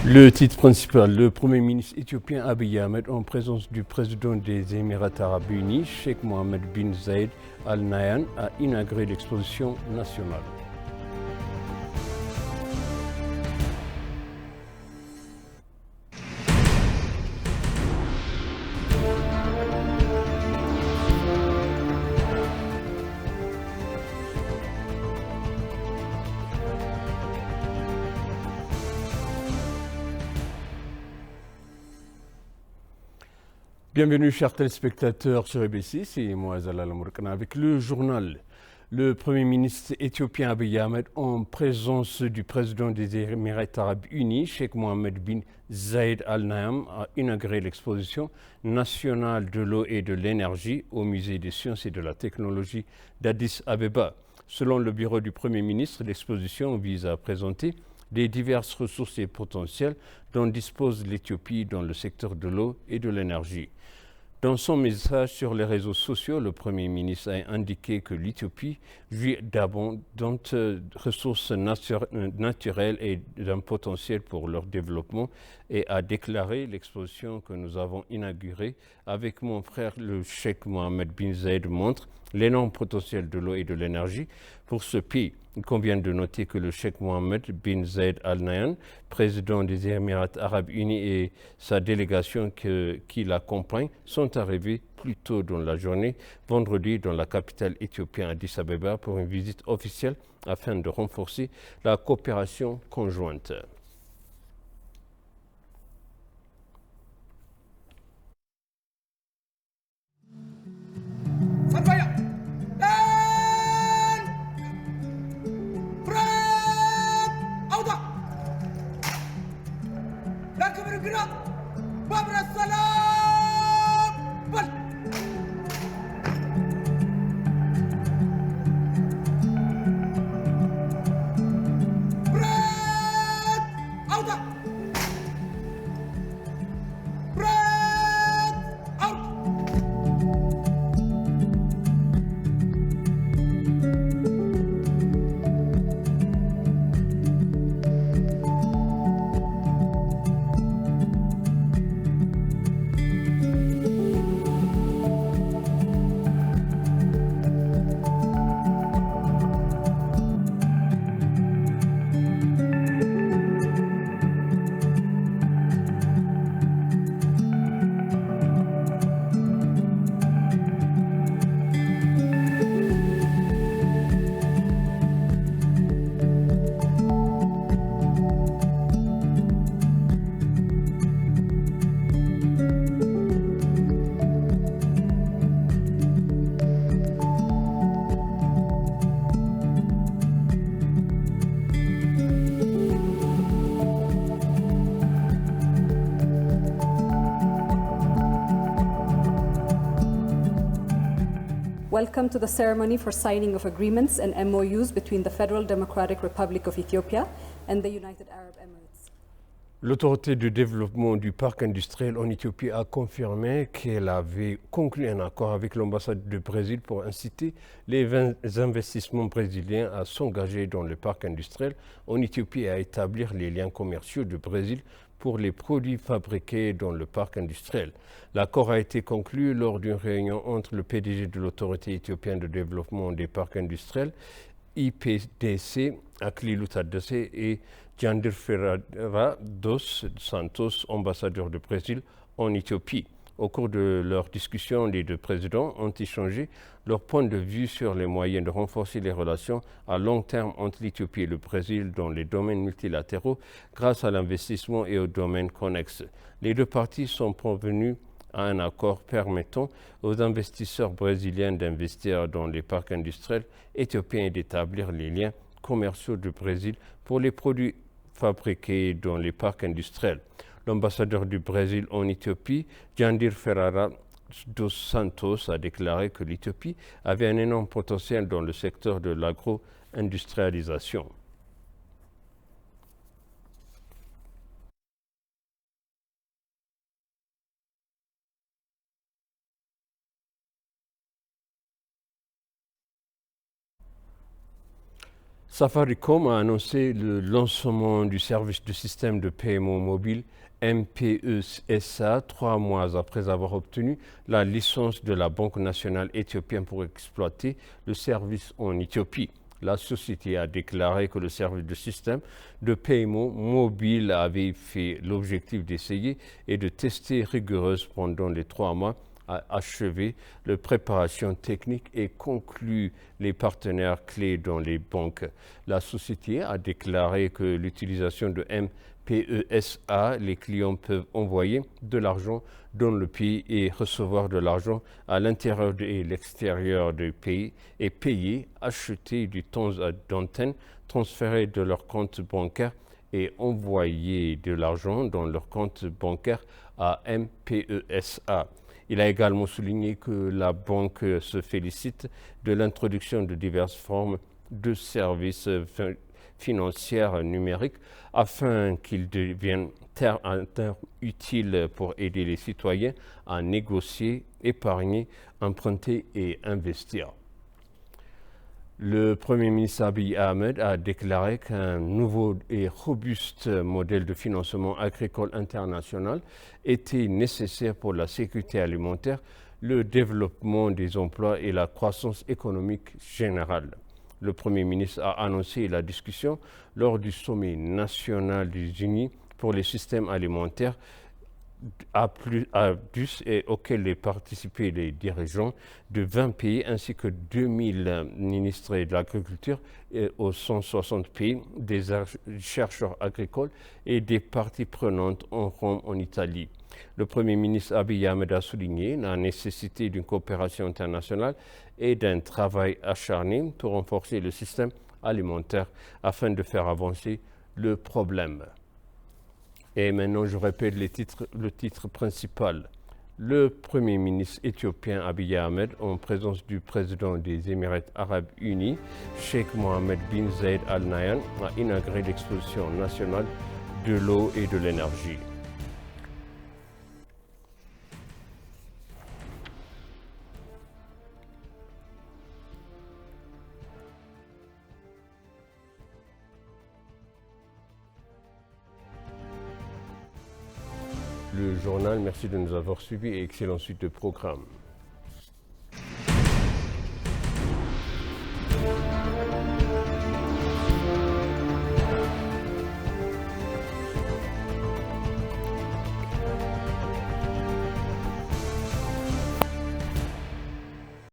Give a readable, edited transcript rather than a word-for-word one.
Le titre principal, le Premier ministre éthiopien Abiy Ahmed, en présence du président des Émirats arabes unis, Sheikh Mohammed bin Zayed Al Nahyan, a inauguré l'exposition nationale. Bienvenue chers téléspectateurs sur EBC, c'est moi Zalal Amourkana avec le journal. Le Premier ministre éthiopien Abiy Ahmed, en présence du président des Émirats arabes unis, Sheikh Mohammed bin Zayed Al Nahyan, a inauguré l'exposition nationale de l'eau et de l'énergie au Musée des sciences et de la technologie d'Addis Abeba. Selon le bureau du Premier ministre, l'exposition vise à présenter les diverses ressources et potentiels dont dispose l'Éthiopie dans le secteur de l'eau et de l'énergie. Dans son message sur les réseaux sociaux, le Premier ministre a indiqué que l'Éthiopie jouit d'abondantes ressources naturelles et d'un potentiel pour leur développement et a déclaré: l'exposition que nous avons inaugurée avec mon frère le Cheikh Mohammed bin Zayed montre l'énorme potentiel de l'eau et de l'énergie pour ce pays. Il convient de noter que le Cheikh Mohammed bin Zayed Al Nahyan, président des Émirats arabes unis, et sa délégation qui l'accompagne sont arrivés plus tôt dans la journée, vendredi, dans la capitale éthiopienne Addis Abeba pour une visite officielle afin de renforcer la coopération conjointe. Welcome to the ceremony for signing of agreements and MOUs between the Federal Democratic Republic of Ethiopia and the United Arab Emirates. L'autorité de développement du parc industriel en Éthiopie a confirmé qu'elle avait conclu un accord avec l'ambassade du Brésil pour inciter les investissements brésiliens à s'engager dans le parc industriel en Éthiopie et à établir les liens commerciaux du Brésil pour les produits fabriqués dans le parc industriel. L'accord a été conclu lors d'une réunion entre le PDG de l'autorité éthiopienne de développement des parcs industriels, IPDC, Aklilu Tadesse, et Jandir Ferreira dos Santos, ambassadeur du Brésil en Éthiopie. Au cours de leur discussion, les deux présidents ont échangé leur point de vue sur les moyens de renforcer les relations à long terme entre l'Éthiopie et le Brésil dans les domaines multilatéraux grâce à l'investissement et aux domaines connexes. Les deux parties sont parvenues à un accord permettant aux investisseurs brésiliens d'investir dans les parcs industriels éthiopiens et d'établir les liens commerciaux du Brésil pour les produits fabriqués dans les parcs industriels. L'ambassadeur du Brésil en Éthiopie, Jandir Ferreira dos Santos, a déclaré que l'Éthiopie avait un énorme potentiel dans le secteur de l'agro-industrialisation. Safaricom a annoncé le lancement du service de système de paiement mobile MPE-SA 3 mois après avoir obtenu la licence de la Banque nationale éthiopienne pour exploiter le service en Éthiopie. La société a déclaré que le service de système de paiement mobile avait fait l'objectif d'essayer et de tester rigoureuse pendant les 3 mois, a achevé la préparation technique et conclu les partenaires clés dans les banques. La société a déclaré que l'utilisation de MPESA, les clients peuvent envoyer de l'argent dans le pays et recevoir de l'argent à l'intérieur et l'extérieur du pays et payer, acheter du temps d'antenne, transférer de leur compte bancaire et envoyer de l'argent dans leur compte bancaire à MPESA. Il a également souligné que la banque se félicite de l'introduction de diverses formes de services financiers numériques afin qu'ils deviennent terre à terre utiles pour aider les citoyens à négocier, épargner, emprunter et investir. Le Premier ministre Abiy Ahmed a déclaré qu'un nouveau et robuste modèle de financement agricole international était nécessaire pour la sécurité alimentaire, le développement des emplois et la croissance économique générale. Le Premier ministre a annoncé la discussion lors du sommet national des Unis pour les systèmes alimentaires et auquel ont participé les dirigeants de 20 pays ainsi que 2000 ministres de l'Agriculture aux 160 pays, des chercheurs agricoles et des parties prenantes en Rome, en Italie. Le Premier ministre Abiy Ahmed a souligné la nécessité d'une coopération internationale et d'un travail acharné pour renforcer le système alimentaire afin de faire avancer le problème. Et maintenant, je répète le titre principal. Le Premier ministre éthiopien Abiy Ahmed, en présence du président des Émirats arabes unis, Sheikh Mohammed bin Zayed Al Nahyan, a inauguré l'exposition nationale de l'eau et de l'énergie. Le journal, merci de nous avoir suivis et excellente suite de programme.